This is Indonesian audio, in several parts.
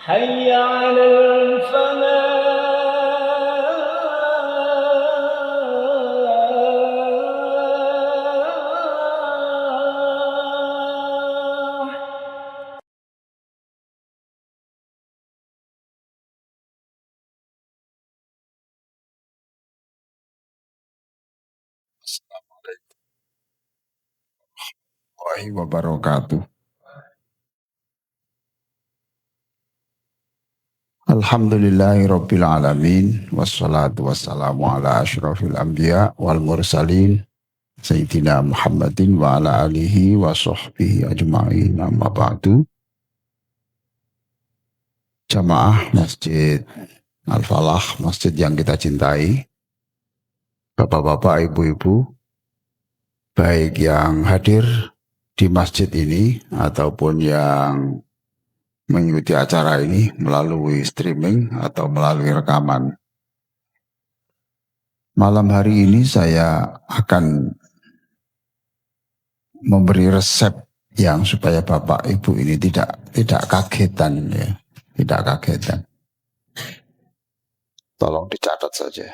حي على الفلاح. Assalamualaikum warahmatullahi wabarakatuh. Alhamdulillahi rabbil alamin. Wassalatu wassalamu ala ashrafil anbiya wal mursalin Sayyidina Muhammadin wa ala alihi wa sahbihi ajma'in, amma ba'du. Jamaah Masjid Al-Falah, masjid yang kita cintai, bapak-bapak, ibu-ibu, baik yang hadir di masjid ini ataupun yang mengikuti acara ini melalui streaming atau melalui rekaman. Malam hari ini saya akan memberi resep yang supaya Bapak Ibu ini tidak kagetan ya, tidak kagetan. Tolong dicatat saja.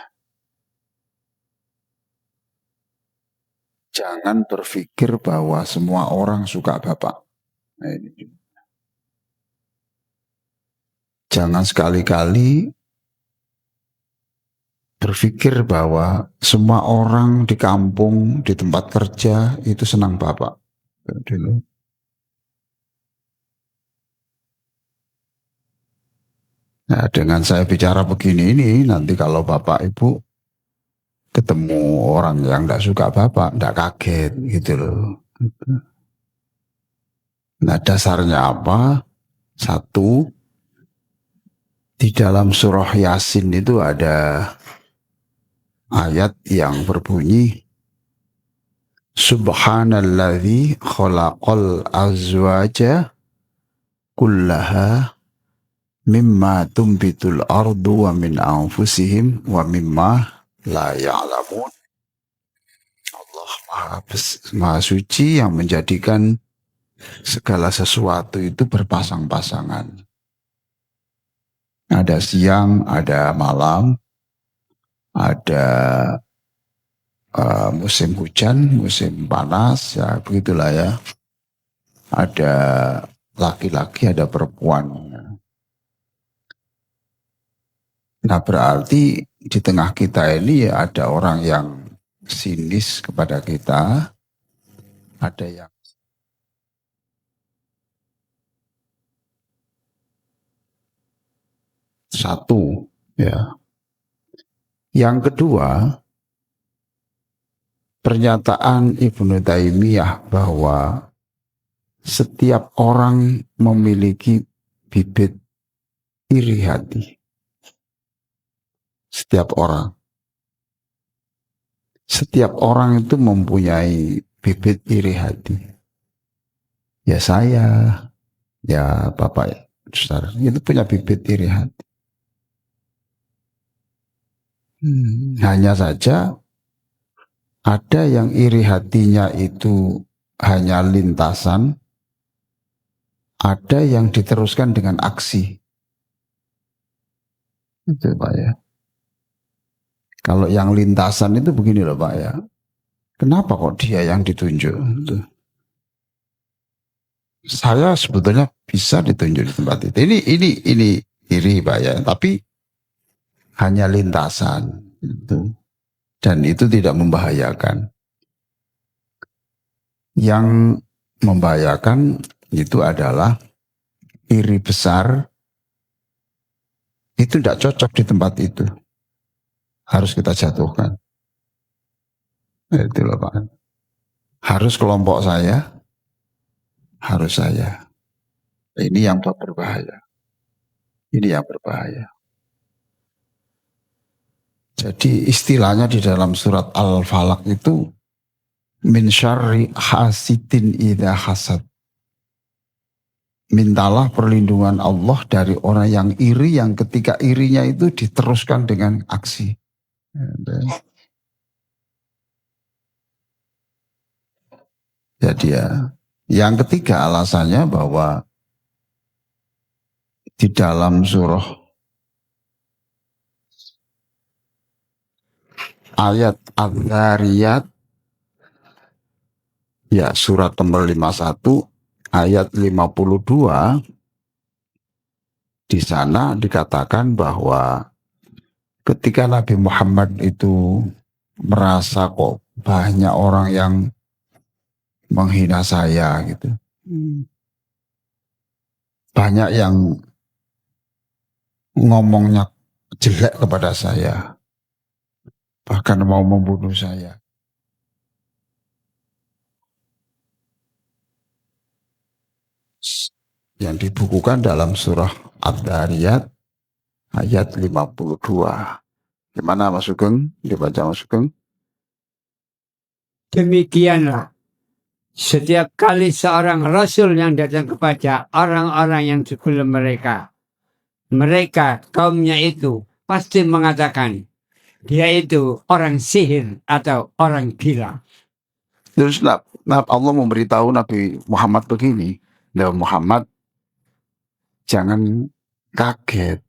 Jangan berpikir bahwa semua orang suka Bapak. Nah, ini. Jangan sekali-kali berpikir bahwa semua orang di kampung, di tempat kerja itu senang Bapak. Dulu. Nah, dengan saya bicara begini ini, nanti kalau Bapak Ibu ketemu orang yang tidak suka Bapak, tidak kaget gitu loh. Nah, dasarnya apa? Satu, di dalam surah Yasin itu ada ayat yang berbunyi Subhanalladzi khalaqal azwaja kullaha mimma tumbitul ardu wa min anfusihim wa mimma la ya'lamun. Allah maha suci yang menjadikan segala sesuatu itu berpasang-pasangan. Ada siang, ada malam, ada musim hujan, musim panas, ya begitulah ya. Ada laki-laki, ada perempuan. Nah, berarti di tengah kita ini ya ada orang yang sinis kepada kita, ada yang satu, ya. Yang kedua, pernyataan Ibnu Taimiyah bahwa setiap orang memiliki bibit iri hati. Setiap orang. Setiap orang itu mempunyai bibit iri hati. Ya saya, ya Bapak, saudara, itu punya bibit iri hati. Hanya saja ada yang iri hatinya itu hanya lintasan, ada yang diteruskan dengan aksi. Itu Pak ya. Kalau yang lintasan itu begini loh Pak ya. Kenapa kok dia yang ditunjuk? Saya sebetulnya bisa ditunjuk di tempat itu. Ini iri Pak ya. Tapi hanya lintasan itu. Dan itu tidak membahayakan. Yang membahayakan itu adalah iri besar. Itu tidak cocok di tempat itu. Harus kita jatuhkan. Itu loh Pak. Harus kelompok saya. Harus saya. Ini yang berbahaya. Ini yang berbahaya. Jadi istilahnya di dalam surat Al-Falaq itu min syarri hasidin idza hasad. Mintalah perlindungan Allah dari orang yang iri, yang ketika irinya itu diteruskan dengan aksi. Jadi ya, yang ketiga alasannya bahwa di dalam surah ayat Adz-Dzariyat, ya surat nomor 51 ayat 52, di sana dikatakan bahwa ketika Nabi Muhammad itu merasa kok banyak orang yang menghina saya gitu, banyak yang ngomongnya jelek kepada saya, bahkan mau membunuh saya. Yang dibukukan dalam surah Ad-Dzariyat ayat 52. Gimana Mas Sugeng? Dibaca Mas Sugeng. Demikianlah setiap kali seorang rasul yang datang kepada orang-orang yang sebelum mereka, kaumnya itu pasti mengatakan dia itu orang sihir atau orang gila. Terus Allah memberitahu Nabi Muhammad begini, Nabi Muhammad jangan kaget.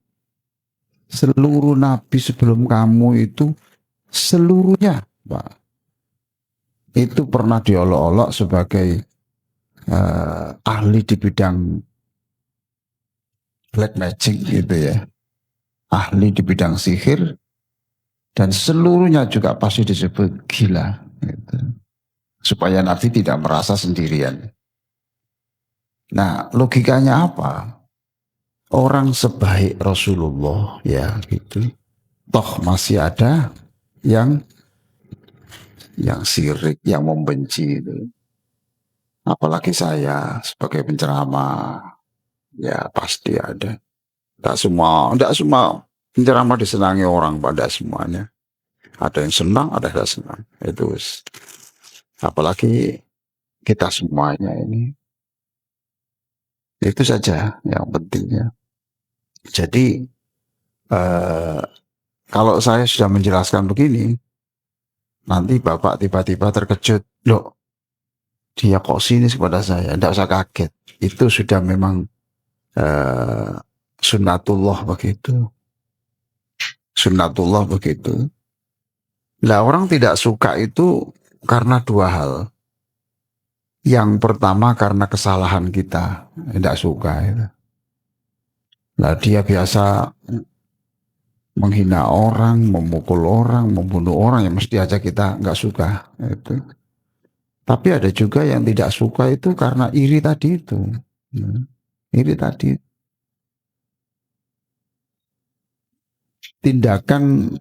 Seluruh nabi sebelum kamu itu seluruhnya, Pak, itu pernah diolok-olok sebagai ahli di bidang black magic gitu ya, ahli di bidang sihir, dan seluruhnya juga pasti disebut gila gitu. Supaya Nabi tidak merasa sendirian. Nah, logikanya apa? Orang sebaik Rasulullah ya gitu, toh masih ada yang sirik, yang membenci itu. Apalagi saya sebagai penceramah, ya pasti ada. Tidak semua penceramah disenangi orang pada semuanya. Ada yang senang, ada yang senang. Itu apalagi kita semuanya ini. Itu saja yang pentingnya. Jadi kalau saya sudah menjelaskan begini, nanti Bapak tiba-tiba terkejut, loh dia kok sinis kepada saya. Tidak usah kaget, itu sudah memang sunnatullah begitu. Sunnatullah begitu. Nah, orang tidak suka itu karena dua hal. Yang pertama karena kesalahan kita, tidak suka itu. Nah, dia biasa menghina orang, memukul orang, membunuh orang, yang mesti aja kita nggak suka itu. Tapi ada juga yang tidak suka itu karena iri tadi itu. Iri tadi. Tindakan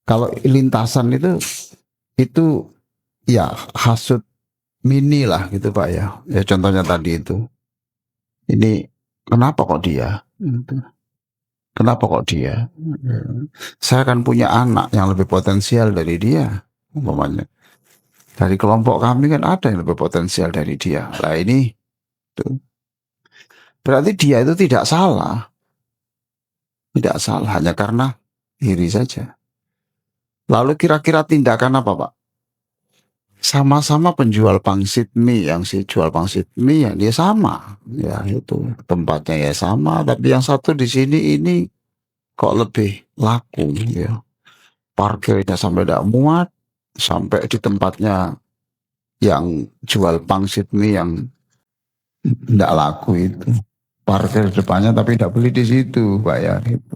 kalau lintasan itu ya hasud mini lah gitu Pak ya. Ya contohnya tadi itu. Ini kenapa kok dia? Kenapa kok dia? Saya kan punya anak yang lebih potensial dari dia, umpamanya. Dari kelompok kami kan ada yang lebih potensial dari dia. Nah ini, tuh. Berarti dia itu tidak salah. Tidak salah, hanya karena iri saja. Lalu kira-kira tindakan apa Pak? Sama-sama penjual pangsit mie, yang si jual pangsit mie yang dia sama, ya itu tempatnya ya sama, tapi yang satu di sini ini kok lebih laku ya, parkirnya sampai tidak muat, sampai di tempatnya yang jual pangsit mie yang tidak laku itu parkir depannya tapi tidak beli di situ Pak ya gitu.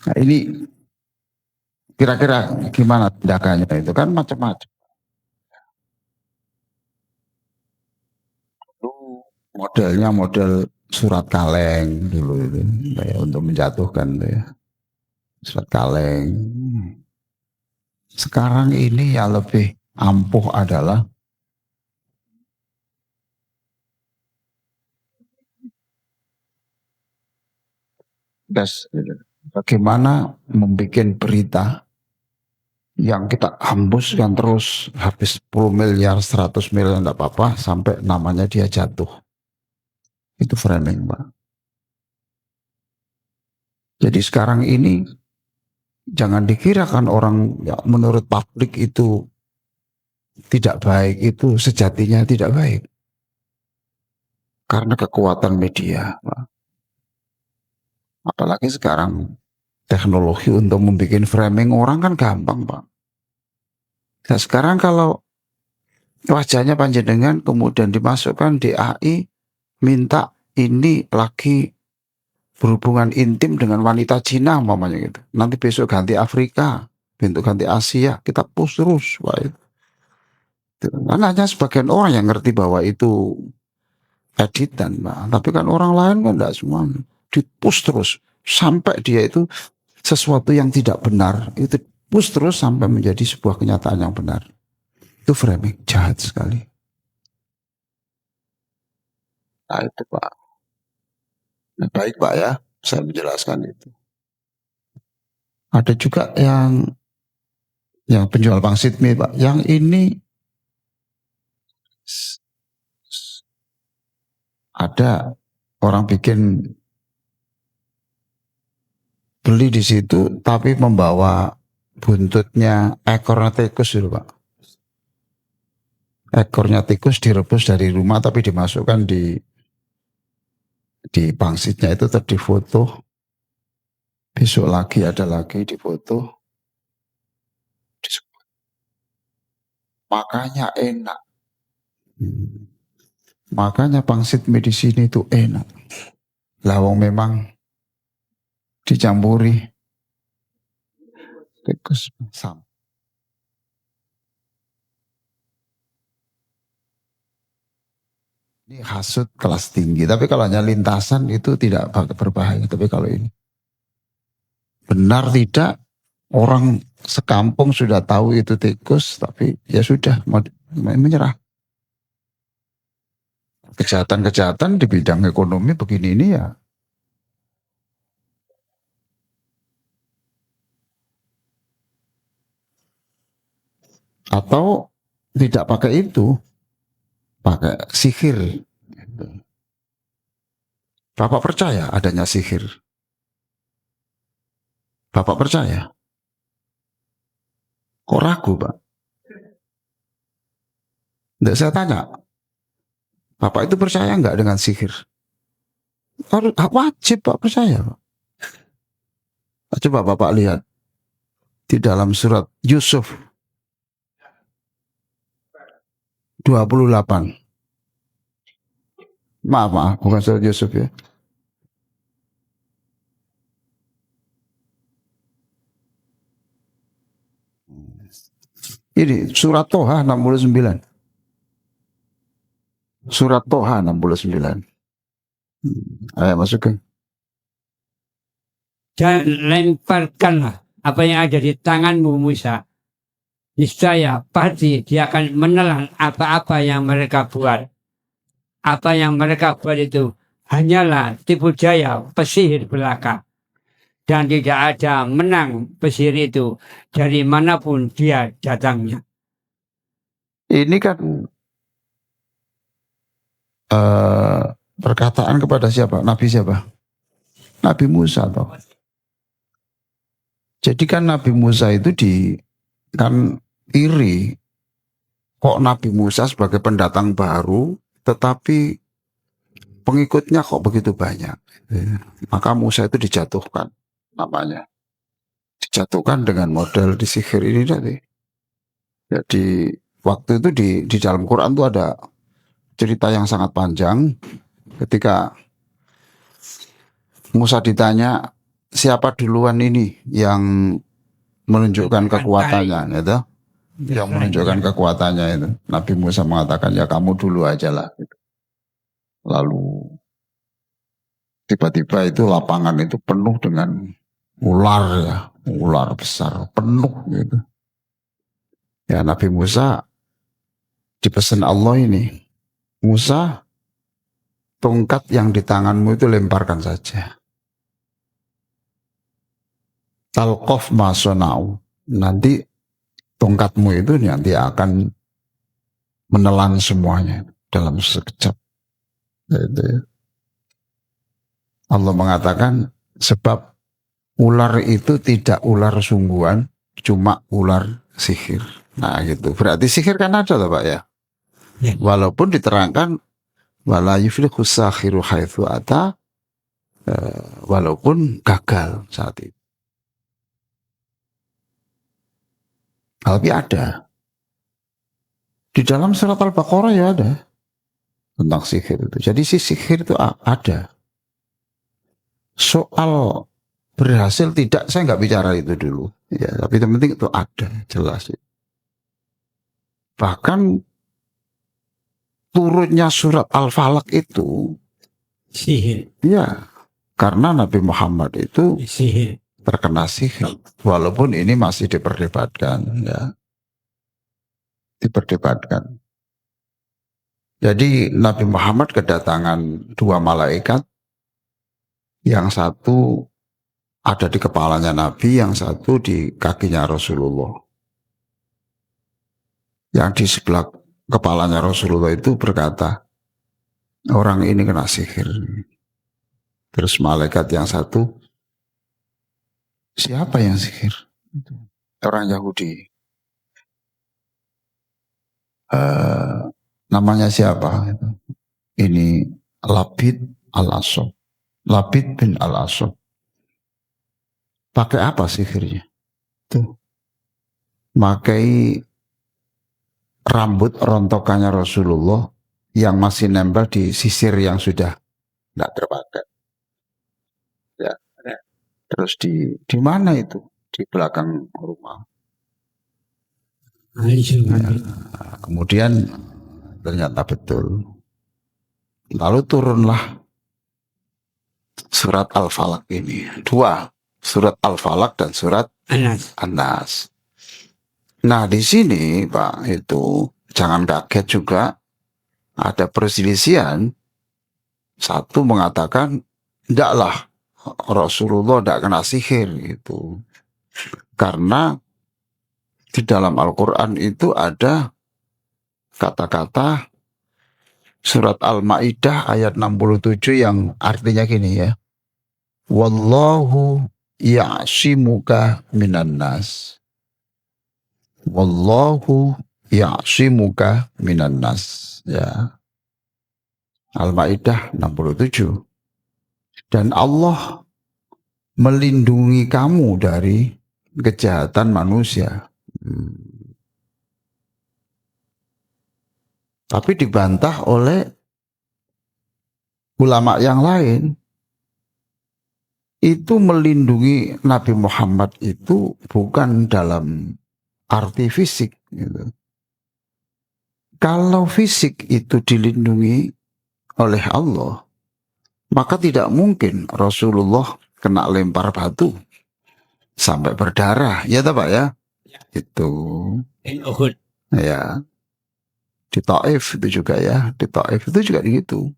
Nah ini kira-kira gimana tindakannya itu kan macam-macam. Modelnya model surat kaleng dulu itu, kayak untuk menjatuhkan itu ya. Surat kaleng. Sekarang ini yang lebih ampuh adalah bagaimana membuat berita yang kita hembuskan terus habis 10 miliar, 100 miliar tidak apa-apa sampai namanya dia jatuh. Itu framing Pak. Jadi sekarang ini jangan dikirakan orang ya, menurut publik itu tidak baik, itu sejatinya tidak baik. Karena kekuatan media Pak. Apalagi sekarang teknologi untuk membuat framing orang kan gampang, Pak. Nah, sekarang kalau wajahnya panjenengan kemudian dimasukkan di AI, minta ini lagi berhubungan intim dengan wanita Cina umpamanya gitu. Nanti besok ganti Afrika, bentuk ganti Asia, kita push terus, Pak. Karena hanya sebagian orang yang ngerti bahwa itu editan, Pak. Tapi kan orang lain kan enggak semua. Di-push terus sampai dia itu sesuatu yang tidak benar, itu push terus sampai menjadi sebuah kenyataan yang benar. Itu framing jahat sekali. Nah itu Pak. Nah, baik Pak ya, saya menjelaskan itu. Ada juga yang penjual pangsit mie Pak, yang ini ada orang bikin beli di situ tapi membawa buntutnya ekornya tikus dulu Pak. Ekornya tikus direbus dari rumah tapi dimasukkan di pangsitnya itu tadi foto. Besok lagi ada lagi di foto. Makanya enak. Makanya pangsit mie di sini itu enak. Lawang memang dicampuri tikus sam. Ini hasut kelas tinggi, tapi kalau hanya lintasan itu tidak berbahaya. Tapi kalau ini benar tidak, orang sekampung sudah tahu itu tikus, tapi ya sudah menyerah. Kejahatan-kejahatan di bidang ekonomi begini ini ya. Atau tidak pakai itu, pakai sihir. Bapak percaya adanya sihir? Bapak percaya? Kok ragu, Pak? Tidak, saya tanya. Bapak itu percaya nggak dengan sihir? Wajib Pak percaya, Pak. Coba Bapak lihat di dalam surat Yusuf 28. Maaf, bukan surat Yusuf ya. Ini surat Toha 69. Surat Toha 69. Ayo masukkan. Dan lemparkanlah apa yang ada di tanganmu Musa. Niscaya pasti dia akan menelan apa-apa yang mereka buat. Apa yang mereka buat itu hanyalah tipu daya pesihir belaka. Dan tidak ada menang pesihir itu dari manapun dia datangnya. Ini kan perkataan kepada siapa? Nabi siapa? Nabi Musa toh. Jadi kan Nabi Musa itu kan iri. Kok Nabi Musa sebagai pendatang baru tetapi pengikutnya kok begitu banyak. Maka Musa itu dijatuhkan namanya. Dijatuhkan dengan model disihir ini tadi. Jadi waktu itu di dalam Quran itu ada cerita yang sangat panjang ketika Musa ditanya siapa duluan ini yang menunjukkan kekuatannya gitu. Yang menunjukkan kekuatannya itu. Nabi Musa mengatakan ya kamu dulu aja lah gitu. Lalu tiba-tiba itu lapangan itu penuh dengan ular ya, ular besar penuh gitu. Ya Nabi Musa dipesan Allah ini, Musa tongkat yang di tanganmu itu lemparkan saja. Talqaf ma sonau. Nanti tongkatmu itu nanti akan menelan semuanya dalam sekejap. Gitu ya. Allah mengatakan sebab ular itu tidak ular sungguhan, cuma ular sihir. Nah gitu. Berarti sihir kan ada loh Pak ya. Ya. Walaupun diterangkan wala yuflihu sakhiru haitsu ata walaupun gagal saat itu. Tapi ada. Di dalam surat Al-Baqarah ya ada tentang sihir itu. Jadi si sihir itu ada. Soal berhasil tidak, saya nggak bicara itu dulu. Ya, tapi yang penting itu ada, jelas. Bahkan turunnya surat Al-Falaq itu Sihir. ya karena Nabi Muhammad itu Sihir. terkena sihir. Walaupun ini masih diperdebatkan, ya. Diperdebatkan. Jadi Nabi Muhammad kedatangan 2 malaikat, yang satu ada di kepalanya Nabi, yang satu di kakinya Rasulullah. Yang di sebelah kepalanya Rasulullah itu berkata, orang ini kena sihir. Terus malaikat yang satu, siapa yang sihir? Orang Yahudi. Namanya siapa? Ini Labid al-Asad. Labid bin al-Asad. Pakai apa sihirnya? Tuh. Pakai rambut rontokannya Rasulullah yang masih nempel di sisir yang sudah tidak terpakai. Ya. Terus di mana itu? Di belakang rumah. Ya, kemudian ternyata betul. Lalu turunlah surat Al-Falaq ini. 2, surat Al-Falaq dan surat An-Nas. Nah di sini Pak itu jangan kaget juga ada perselisihan. Satu mengatakan tidaklah Rasulullah tidak kena sihir gitu. Karena di dalam Al-Quran itu ada kata-kata surat Al-Ma'idah ayat 67 yang artinya gini ya. Wallahu ya'simuka minan nas. Wallahu ya'simuka minan nas. Ya. Al-Ma'idah 67. Dan Allah melindungi kamu dari kejahatan manusia. Tapi dibantah oleh ulama yang lain. Itu melindungi Nabi Muhammad itu bukan dalam arti fisik. Gitu. Kalau fisik itu dilindungi oleh Allah, maka tidak mungkin Rasulullah kena lempar batu sampai berdarah. Ya tak Pak ya? Itu. Uhud. Ya. Di Taif itu juga ya. Di Taif itu juga gitu.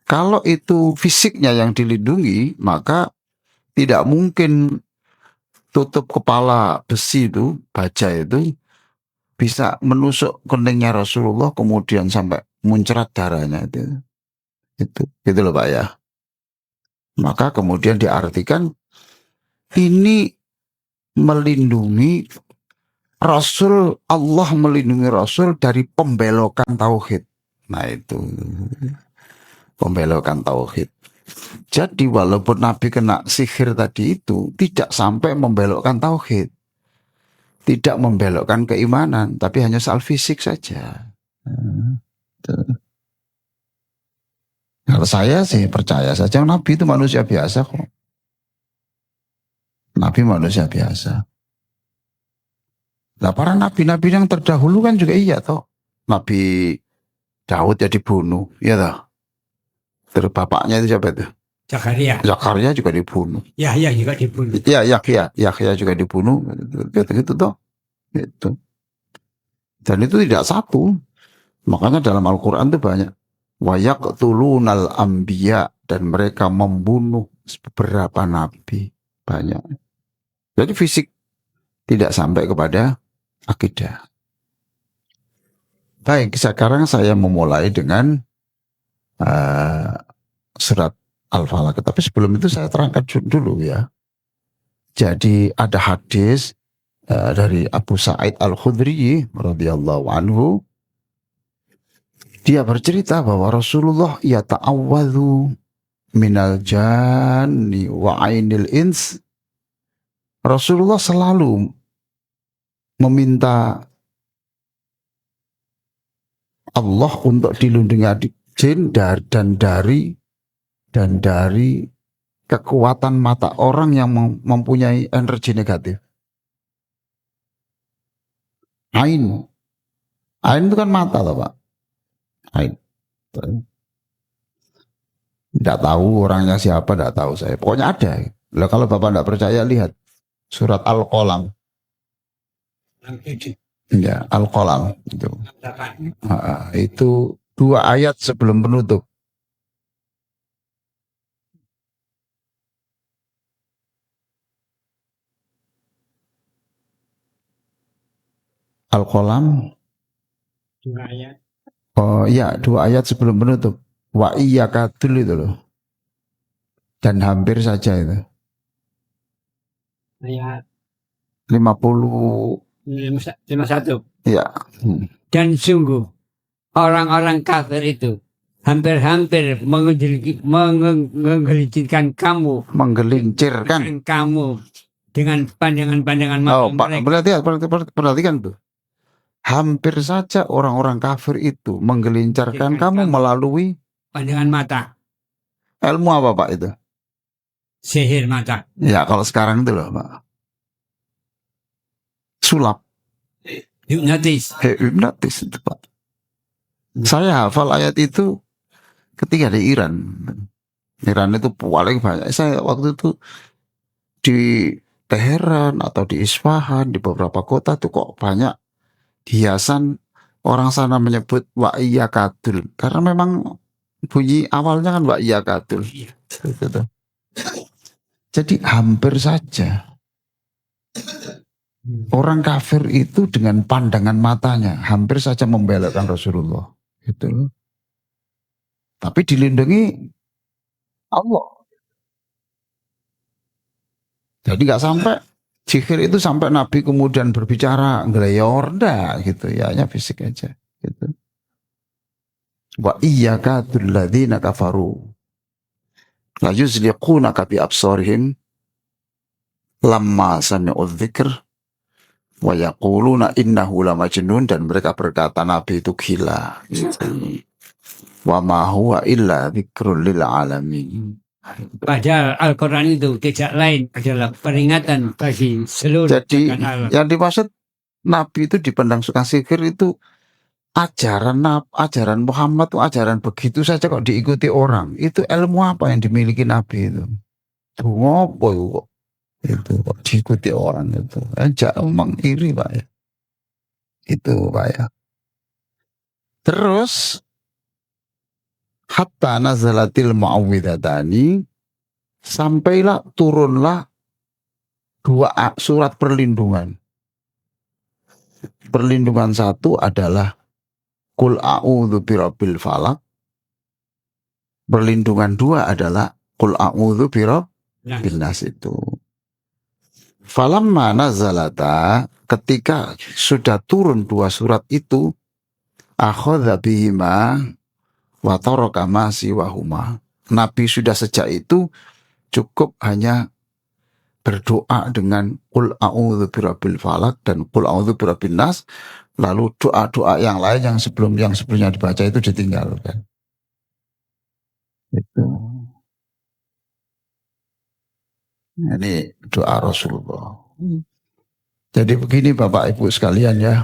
Kalau itu fisiknya yang dilindungi, maka tidak mungkin tutup kepala besi itu, baja itu, bisa menusuk keningnya Rasulullah kemudian sampai muncrat darahnya itu. Gitu loh Pak ya. Maka kemudian diartikan ini melindungi Rasul, Allah melindungi Rasul dari pembelokan tauhid. Nah itu pembelokan tauhid. Jadi walaupun Nabi kena sihir tadi itu tidak sampai membelokkan tauhid, tidak membelokkan keimanan, tapi hanya soal fisik saja. Kalau saya sih percaya saja Nabi itu manusia biasa kok. Nabi manusia biasa. Nah para nabi-nabi yang terdahulu kan juga iya toh. Nabi Daud ya dibunuh, ya toh. Terus bapaknya itu siapa itu? Zakaria. Zakaria juga dibunuh. Yahya juga dibunuh. Ya Yahya juga dibunuh. Gitu toh. Itu. Dan itu tidak satu. Makanya dalam Al-Quran itu banyak. Wa yaqtulunal anbiya, dan mereka membunuh beberapa nabi. Banyak. Jadi fisik tidak sampai kepada akidah. Baik, sekarang saya memulai dengan surat Al-Falaq. Tapi sebelum itu saya terangkan dulu ya. Jadi ada hadis dari Abu Sa'id Al-Khudri radhiyallahu anhu. Dia bercerita bahwa Rasulullah yata'awwadhu minal janni wa ainil ins. Rasulullah selalu meminta Allah untuk dilindungi dari jin dan dari kekuatan mata orang yang mempunyai energi negatif. Ain itu kan mata loh Pak. Ain. Tidak tahu orangnya siapa, tidak tahu saya. Pokoknya ada. Lah kalau Bapak tidak percaya lihat surat Al-Qalam. Ya, Al-Qalam itu. Itu 2 ayat sebelum penutup. Al-Qalam. 2 ayat. Oh iya, 2 ayat sebelum penutup. Wa iyyakadul itu loh. Dan hampir saja itu. Ayat 51. Iya. Dan sungguh orang-orang kafir itu hampir-hampir menggelincirkan kamu dengan pandangan-pandangan mata mereka. Perhatikan tuh. Hampir saja orang-orang kafir itu menggelincirkan kamu melalui pandangan mata. Ilmu apa Pak itu? Sihir mata. Ya kalau sekarang itu loh Pak. Sulap. Hipnotis. Hipnotis itu Pak. Saya hafal ayat itu ketika di Iran. Iran itu paling banyak. Saya waktu itu di Teheran atau di Isfahan, di beberapa kota tuh kok banyak hiasan. Orang sana menyebut wa iyyakadul. Karena memang bunyi awalnya kan wa iyyakadul. Jadi hampir saja orang kafir itu dengan pandangan matanya hampir saja membelokkan Rasulullah. Gitu. Tapi dilindungi Allah. Jadi nggak sampai sihir itu sampai Nabi kemudian berbicara ngeleyor dah gitu ya, hanya fisik aja gitu. Wa iyyakadul ladzina kafaru la yuzliqunaka bi absarihim lamma sami'u dzikr wa yaquluna innahu lamajnun, dan mereka berkata Nabi itu gila. Wa ma huwa illa dzikrul lil alamin. Padahal Al-Quran itu tidak lain adalah peringatan bagi seluruh. Jadi yang dimaksud Nabi itu dipandang suka sihir itu ajaran Muhammad itu ajaran begitu saja kok diikuti orang. Itu ilmu apa yang dimiliki Nabi itu? Ngopo kok itu kok diikuti orang itu? Memang iri Pak ya. Itu Pak ya. Terus hatta nazalatil mu'awwidhatani, sampailah turunlah 2 surat perlindungan. Perlindungan 1 adalah Qul a'udzu birabbil falaq. Perlindungan 2 adalah Qul a'udzu birabbin nas itu. Falamma nazalata, ketika sudah turun 2 surat itu, akhadha bihima wa taraka ma siwahuma. Nabi sudah sejak itu cukup hanya berdoa dengan Qul a'udzu birabbil falaq dan Qul a'udzu birabbin nas, lalu doa-doa yang lain yang sebelumnya dibaca itu ditinggalkan. Itu. Ini doa Rasulullah. Jadi begini Bapak Ibu sekalian ya.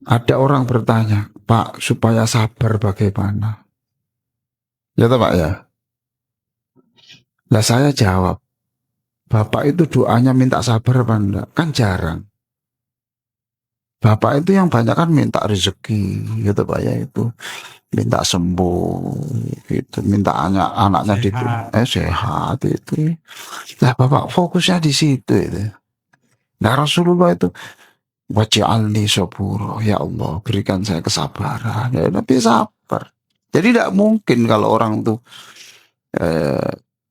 Ada orang bertanya, Pak, supaya sabar bagaimana? Ya toh Pak ya? Lah saya jawab, Bapak itu doanya minta sabar apa enggak? Kan jarang. Bapak itu yang banyak kan minta rezeki, gitu Pak ya, itu minta sembuh, gitu, minta anaknya sehat itu. Lah Bapak fokusnya di situ itu. Nah Rasulullah itu waj'alni sabura, ya Allah berikan saya kesabaran. Ya Nabi sabar. Jadi tidak mungkin kalau orang tuh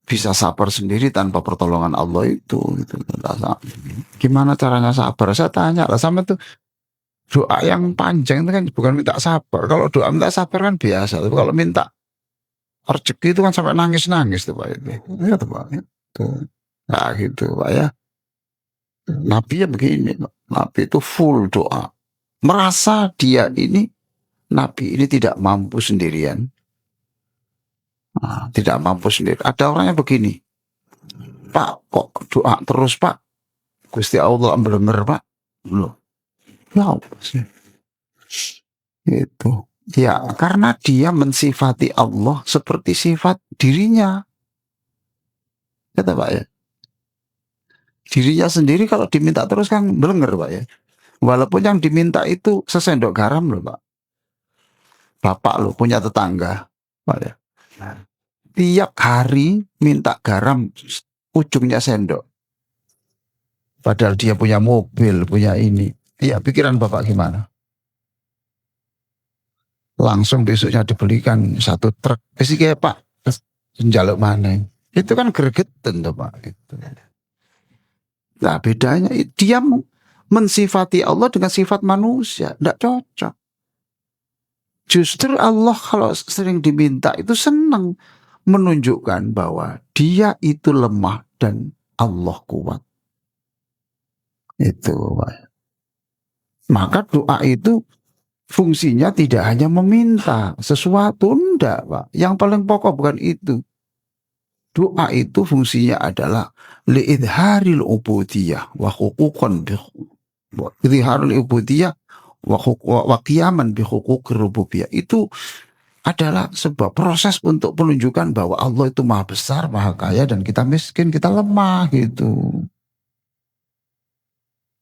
bisa sabar sendiri tanpa pertolongan Allah itu. Gitu. Gimana caranya sabar? Saya tanya lah sama tuh. Doa yang panjang itu kan bukan minta sabar. Kalau doa minta sabar kan biasa. Tapi kalau minta rezeki itu kan sampai nangis-nangis tuh Pak itu. Ya tuh Pak. Itu. Nah gitu Pak ya. Nabi ya begini, Pak. Nabi itu full doa. Merasa dia ini, Nabi ini tidak mampu sendirian. Nah, tidak mampu sendiri. Ada orangnya begini, Pak kok doa terus Pak? Gusti Allah bener Pak. Loh, ya apa sih? Itu. Ya, karena dia mensifati Allah seperti sifat dirinya. Kata Pak ya. Dirinya sendiri kalau diminta terus kan belenger Pak ya. Walaupun yang diminta itu sesendok garam loh Pak. Bapak loh punya tetangga Pak ya. Tiap hari minta garam ujungnya sendok. Padahal dia punya mobil, punya ini. Ya pikiran Bapak gimana? Langsung besoknya dibelikan satu truk. Pasti kayak Pak, jaluk mana? Itu kan gregetan tuh Pak. Itu. Nah bedanya dia mensifati Allah dengan sifat manusia. Tidak cocok. Justru Allah kalau sering diminta itu senang menunjukkan bahwa dia itu lemah dan Allah kuat. Itu Pak. Maka doa itu fungsinya tidak hanya meminta sesuatu, enggak Pak. Yang paling pokok bukan itu. Doa itu fungsinya adalah li'idharil ubudiyah wa huquqan li'idharil ubudiyah wa qiyaman bi huquqir rububiyah. Itu adalah sebuah proses untuk menunjukkan bahwa Allah itu maha besar, maha kaya, dan kita miskin, kita lemah gitu.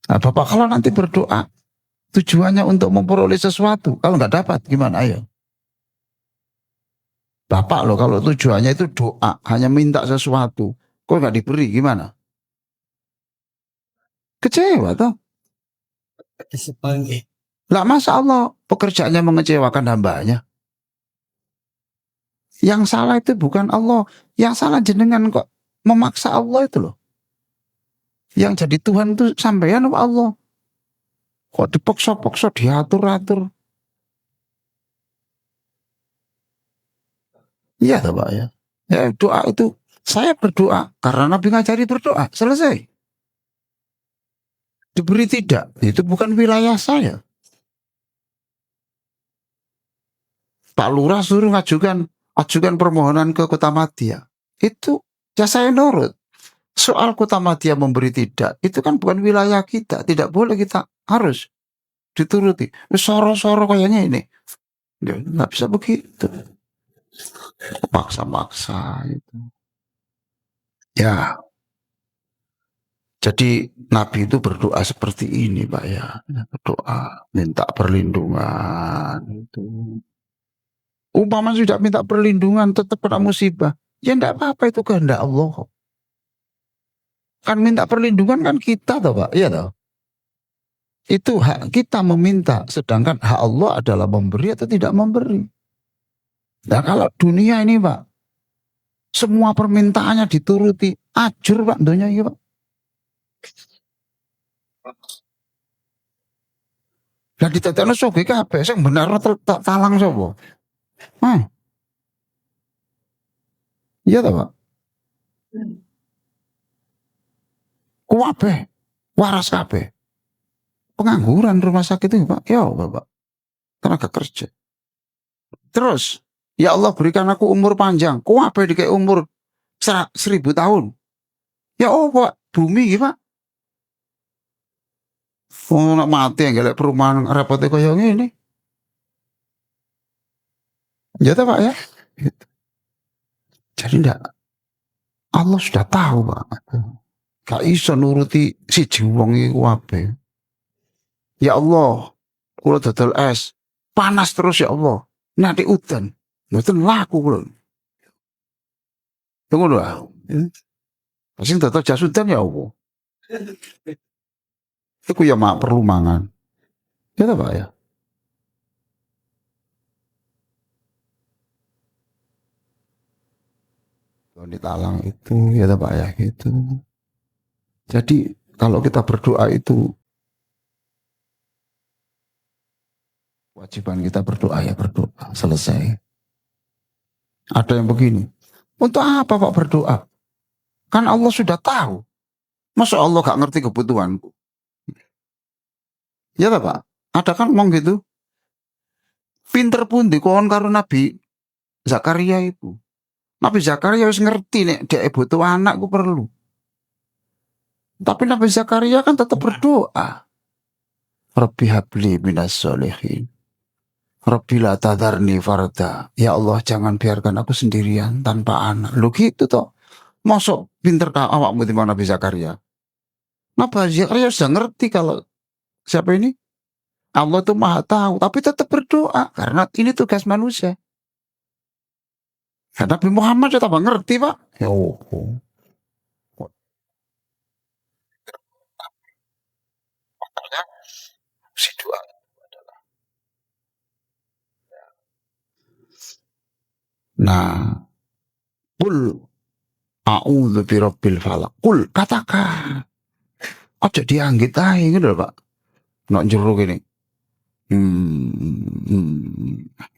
Nah, Bapak kalau nanti berdoa tujuannya untuk memperoleh sesuatu, kalau nggak dapat gimana? Ayo. Bapak loh kalau tujuannya itu doa, hanya minta sesuatu, kok nggak diberi gimana? Kecewa toh? Lah masa Allah pekerjaannya mengecewakan hambanya? Yang salah itu bukan Allah, yang salah jenengan kok memaksa Allah itu loh. Yang jadi Tuhan itu sampean apa Allah? Kok dipaksa-paksa, diatur-atur? Iya toh Pak ya. Ya doa itu, saya berdoa karena Nabi ngajari berdoa, selesai. Diberi tidak, itu bukan wilayah saya. Pak Lurah suruh ajukan permohonan ke Kota Madya. Itu ya saya nurut. Soal Kota Madya memberi tidak, itu kan bukan wilayah kita. Tidak boleh kita harus dituruti. Soro-soro kayaknya ini. Ya, nggak bisa begitu. Paksa-paksa itu. Ya. Jadi Nabi itu berdoa seperti ini Pak ya. Berdoa, minta perlindungan. Itu. Umpama sudah minta perlindungan tetap kena musibah. Ya enggak apa-apa, itu kehendak Allah. Kan minta perlindungan kan kita toh Pak. Iya toh. Itu hak kita meminta. Sedangkan hak Allah adalah memberi atau tidak memberi. Nah kalau dunia ini Pak, semua permintaannya dituruti. Ajur Pak dunia ini Pak. Lah ditetekno soge kabeh sing bener tak talang sapa? Iya toh Pak. Kabeh waras kabeh. Pengangguran rumah sakit itu Pak. Ya Bapak. Tenaga kerja. Terus, ya Allah berikan aku umur panjang. Kabeh dikei umur 1000 tahun. Ya oh Pak, bumi iki Pak. Wong nak mati ngelek perumahan repotnya kaya ngene. Ya toh Pak ya. Gitu. Jadi enggak, Allah sudah tahu Pak. Gak iso nuruti siji wong iku kabeh. Ya Allah, kula dodol es, panas terus ya Allah. Nanti udan, mboten laku kula. Tunggu lho. Sing dodol jas udan ya Allah. Iku ya mak perlu mangan. Ya Pak ya. Kalau ditalang itu ya Pak ya gitu. Jadi kalau kita berdoa itu kewajiban kita berdoa ya berdoa, selesai. Ada yang begini. Untuk apa Pak berdoa? Kan Allah sudah tahu. Masa Allah gak ngerti kebutuhanku? Ya tak Pak? Ada kan ngomong gitu. Pinter pun dikon karo Nabi Zakaria itu. Nabi Zakaria harus ngerti nih, dia butuh anak ku perlu. Tapi Nabi Zakaria kan tetap berdoa. Rabbi habli minas solihin. Rabbi la tadarni farda. Ya Allah jangan biarkan aku sendirian tanpa anak. Lu gitu toh. Masuk pinter kau awakmu di mana Nabi Zakaria. Nabi Zakaria sudah ngerti kalau siapa ini? Allah itu maha tahu. Tapi tetap berdoa. Karena ini tugas manusia. Ya, Nabi Muhammad sudah tambah ngerti Pak. Ya Allah. Si doa. Nah, kul a'udzu birabbil falaq. Kul katakan. Ojo dianggit ae gitu lho, Pak. Nok jero gini.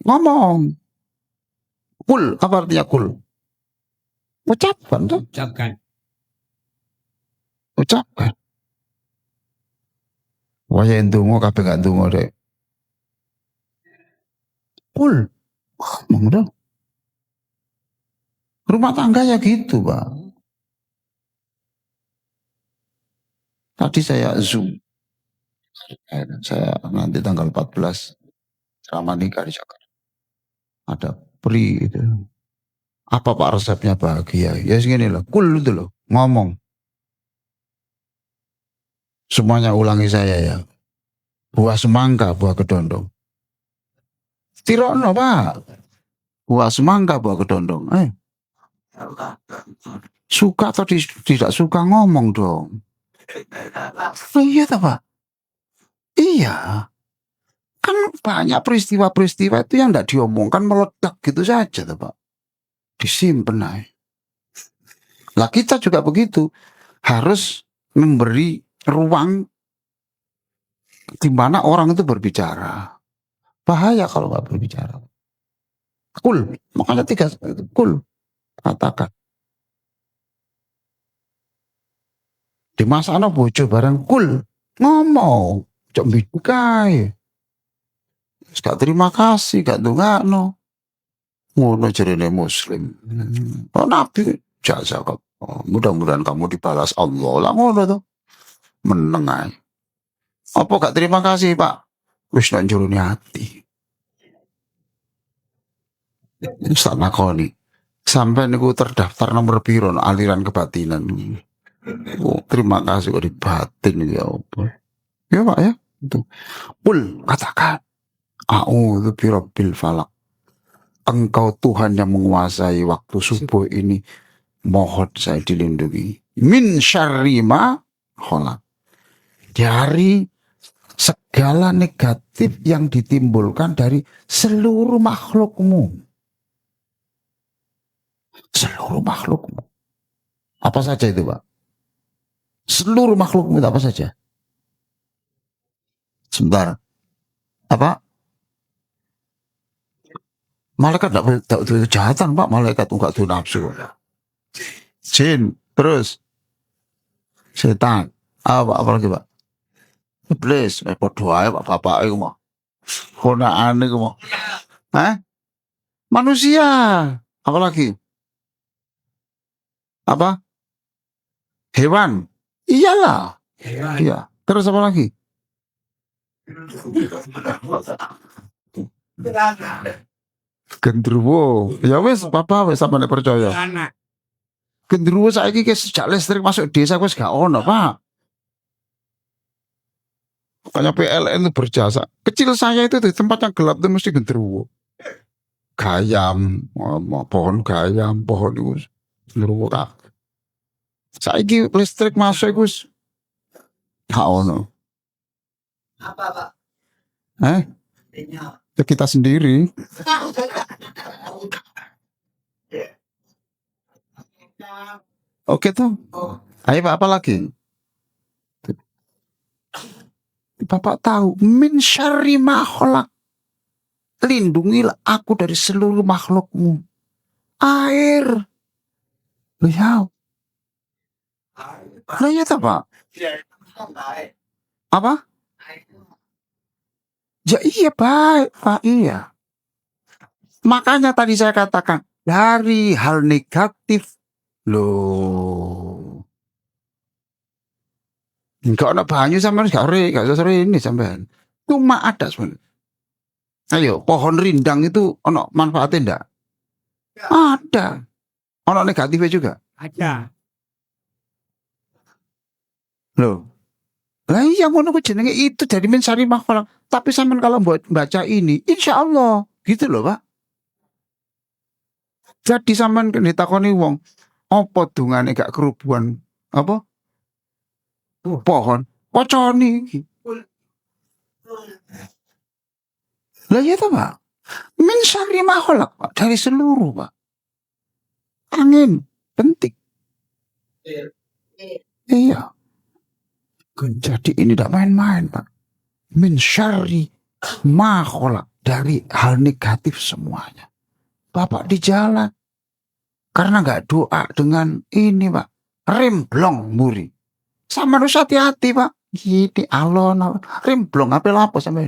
Ngomong. Kul, apa artinya kul? Ucapkan tuh, Ucapkan. ucapkan. Wah, yang dungo kabeh gak dungo deh. Kul, ngomong dong. Rumah tangga ya gitu, Pak. Tadi saya Zoom. Saya nanti tanggal 14 ceramah nikah di Jakarta. Ada pri itu. Apa Pak resepnya bahagia? Ya segini loh, kul itu loh, ngomong. Semuanya ulangi saya ya. Buah semangka, buah kedondong. Tirokno Pak. Buah semangka, buah kedondong. Suka atau tidak suka ngomong dong. Iya tak Pak? Iya. Kan banyak peristiwa-peristiwa itu yang tidak diomongkan meledak gitu saja tak Pak. Disimpan aja. Lah kita juga begitu. Harus memberi ruang di mana orang itu berbicara. Bahaya kalau nggak berbicara. Kul. Makanya tiga kul. Katakan. Di masa ana bojo bareng kul. Ngomong. Cok bidukai. Gak terima kasih, gak ndongakno. Ngono jarene muslim. Oh Nabi jasa kok. Oh, mudah-mudahan kamu dibalas Allah lah ngono tuh. Meneng ae. Apa gak terima kasih, Pak? Wis nang jero hati. Wis tak nakoni. Sampai niku terdaftar nomor piro no, aliran kebatinan. Oh, terima kasih kok di batin ya apa. Ya Pak ya. Itu. Pul katakan. A'udzu birabbil falaq. Engkau Tuhan yang menguasai waktu subuh ini. Mohon saya dilindungi. Min syarri ma khalaq. Dari segala negatif yang ditimbulkan dari seluruh makhlukmu. Seluruh makhlukmu. Apa saja itu Pak? Seluruh makhlukmu itu apa saja? Sebentar. Apa? Malaikat tidak itu kejahatan Pak. Malaikat enggak itu nafsu. Jin. Terus. Setan. Apa lagi Pak? Iblis. Podo ae Pak bapak iku mah. Konaan iku mah. Hah? Manusia. Apa lagi? Apa? Hewan. Iyalah. Iya. Terus apa lagi? Gendruwo. Ya wis, papa wis sampeyan percaya. Anak. Gendruwo saiki sejak listrik masuk desa wis gak ono, Pak. Makanya PLN itu berjasa. Kecil saya itu di tempat yang gelap itu mesti gendruwo. Gayam, pohon gayam, pohon itu gendruwo tak. Saiki listrik masuk itu gak ono. Apa Pak? Ya kita sendiri. Oke tuh. Ayo Pak, apa lagi? Bapak tahu, min syarri ma khalaq. Lindungilah aku dari seluruh makhlukmu. Air. Loh ya. Lah ya tak, Pak? Apa? Ya iya baik, Pak. Iya. Makanya tadi saya katakan, dari hal negatif, loh. Enggak ada banyu sampean gak usah sore ini sampean. Cuma ada sebenarnya. Ayo, pohon rindang itu ono manfaatnya enggak? Ada. Ono negatifnya juga. Ada. Loh. Lah iya ngono ku jenenge itu dari min syarri ma khalaq. Tapi sampean kalau buat baca ini, insya Allah gitu loh, Pak. Jadi sampean ditakoni wong, apa dungane gak kerubuhan apa? Pohon, poconi iki. Lah iya toh, Pak. Min syarri ma khalaq, Pak, dari seluruh, Pak. Angin, penting. Iya. Jadi ini tidak main-main, Pak. Min syarri ma khalaq, dari hal negatif semuanya. Bapak di jalan karena nggak doa dengan ini, Pak, remblong muri. Sama harus hati-hati, Pak. Gini alon remblong apa lapo sampai.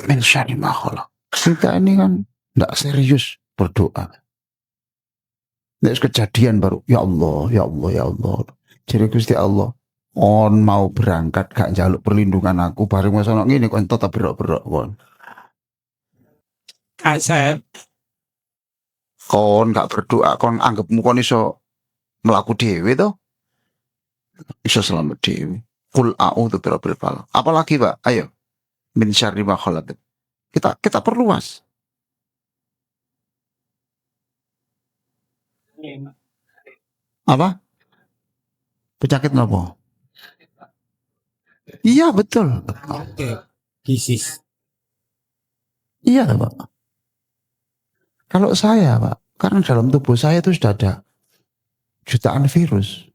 Min syarri ma khalaq. Kita ini kan nggak serius berdoa. Nek kejadian baru, ya Allah, ya Allah, ya Allah. Jadi Gusti Allah, on mau berangkat gak jaluk perlindungan aku, bareng mas ono ngene kok entot berok-berok kon. Asep. Kon gak berdoa, kon anggapmu kon iso melaku dhewe to? Iso selamat dhewe. Qul a'udzu birabbil falaq. Apalagi, Pak? Ayo. Min syarri ma khalaq. Kita perluas. Apa? Penyakit apa? Iya, betul. Oke. Disease. Iya, Pak. Kalau saya, Pak, karena dalam tubuh saya itu sudah ada jutaan virus.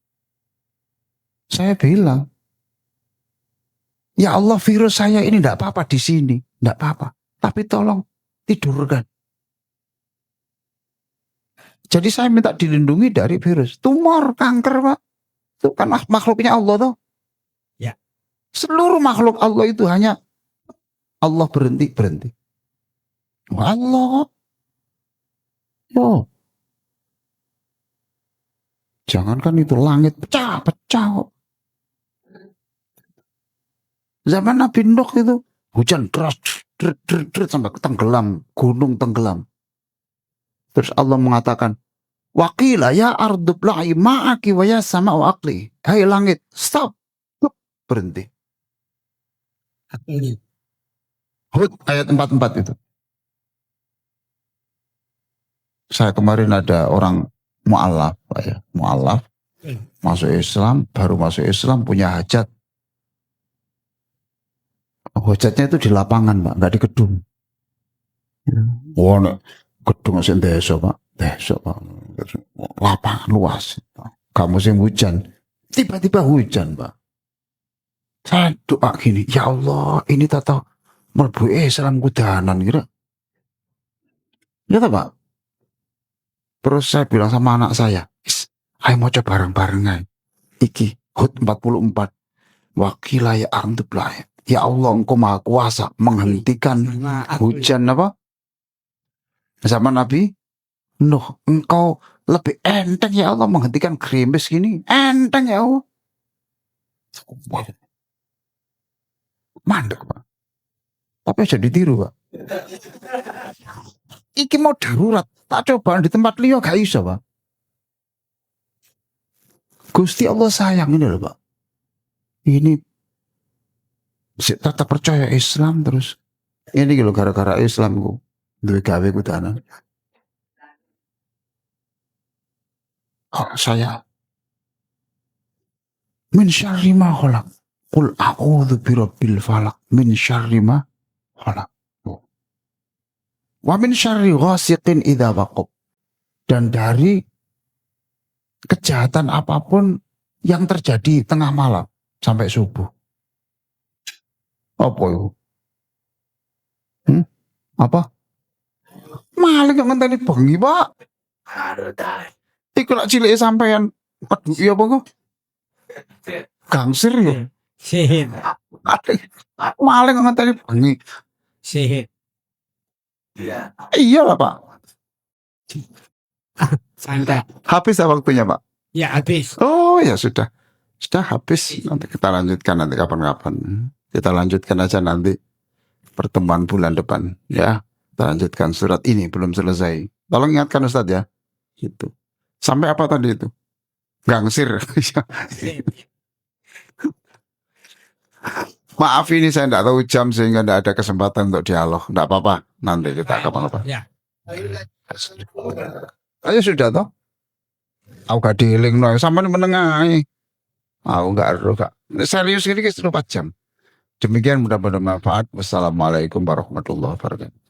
Saya bilang, ya Allah, virus saya ini tidak apa-apa di sini, tidak apa-apa. Tapi tolong tidurkan. Jadi saya minta dilindungi dari virus. Tumor, kanker, Pak. Itu kan makhluknya Allah tuh. Ya. Seluruh makhluk Allah itu hanya Allah berhenti. Allah. Yo. Jangankan itu langit pecah. Zaman Nabi Nuh itu hujan deras, sampai tenggelam, gunung tenggelam. Terus Allah mengatakan, Waqila ya ardu bla'i ma'aki wa ya sama wa aqli. Hai langit, stop. Berhenti. Hud ayat 44 itu. Saya kemarin ada orang mu'alaf, Pak ya. Mu'alaf. Masuk Islam, baru masuk Islam, punya hajat. Hajatnya itu di lapangan, Pak, nggak di gedung. Wah, gedung masih desa, Pak. Desa, Pak. Lapangan luas. Gak musim hujan. Tiba-tiba hujan, Pak. Saya doa gini, ya Allah, ini tata melbu Islam kudanan kira. Ya tak, Pak? Terus saya bilang sama anak saya, ayo mau coba bareng-bareng. Iki, Hud 44. Wakila ya arndublah. Ya Allah, engkau maha kuasa menghentikan hujan apa? Zaman Nabi Nuh, engkau lebih enteng ya Allah menghentikan gerimis gini. Enteng ya Allah. Mandek, Pak. Tapi aja ditiru, Pak. Iki mau darurat. Tak coba di tempat liya gak iso, Pak. Gusti Allah sayang ini loh, Pak. Ini tetap percaya Islam terus. Ini gitu gara-gara Islam ku duwe gawe ku tanan. Saya min syarri ma khalaq. Qul a'udzu birabbil falaq min syarri ma khalaq. Wa min syarri ghasiqin idza waqab. Dan dari kejahatan apapun yang terjadi tengah malam sampai subuh. Apa itu? Apa? Maling kok ngenteni bengi, Pak. Iku lak cilik sampean. Aduh, iya apa kok? Gangsir ya. Sihir. Maling kok ngenteni bengi. Sihir. Iya lah, Pak. Santai. Habis dah waktunya, Pak. Ya habis. Oh ya sudah. Sudah habis. Nanti kita lanjutkan nanti kapan-kapan. Kita lanjutkan aja nanti pertemuan bulan depan. Ya. Kita lanjutkan surat ini belum selesai. Tolong ingatkan Ustadz ya. Gitu. Sampai apa tadi itu? Gangsir. Maaf ini saya tidak tahu jam sehingga tidak ada kesempatan untuk dialog. Tidak apa-apa. Nanti kita kapan-kapan. Ya. Ayo sudah toh. Aku gak dealing no. Sampai menengahi. Aku gak aruh kak. Serius ini 4 jam. Demikian mudah-mudahan bermanfaat. Wassalamualaikum warahmatullahi wabarakatuh.